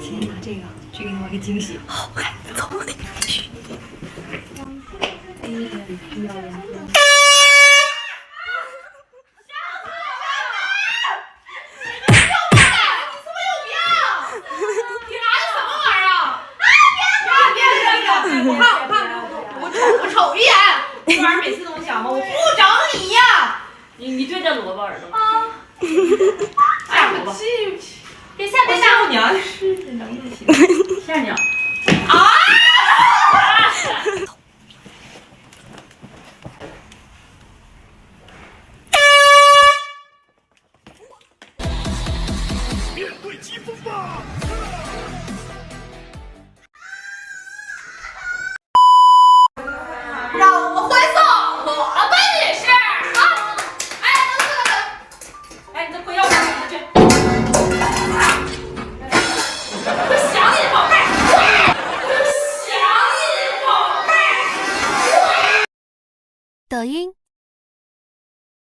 先拿这个去给你们个惊喜。好，来，走那边去。我瞅一眼，这玩意儿每次都想吗？我不整你呀！你对着萝卜耳朵啊！吓萝卜，别吓我娘！是能不行？吓你啊！面对疾风吧！让我欢送我的女士啊！哎，等，哎，你这亏要不要去？我想你，宝贝儿，我想你，宝贝儿。抖音。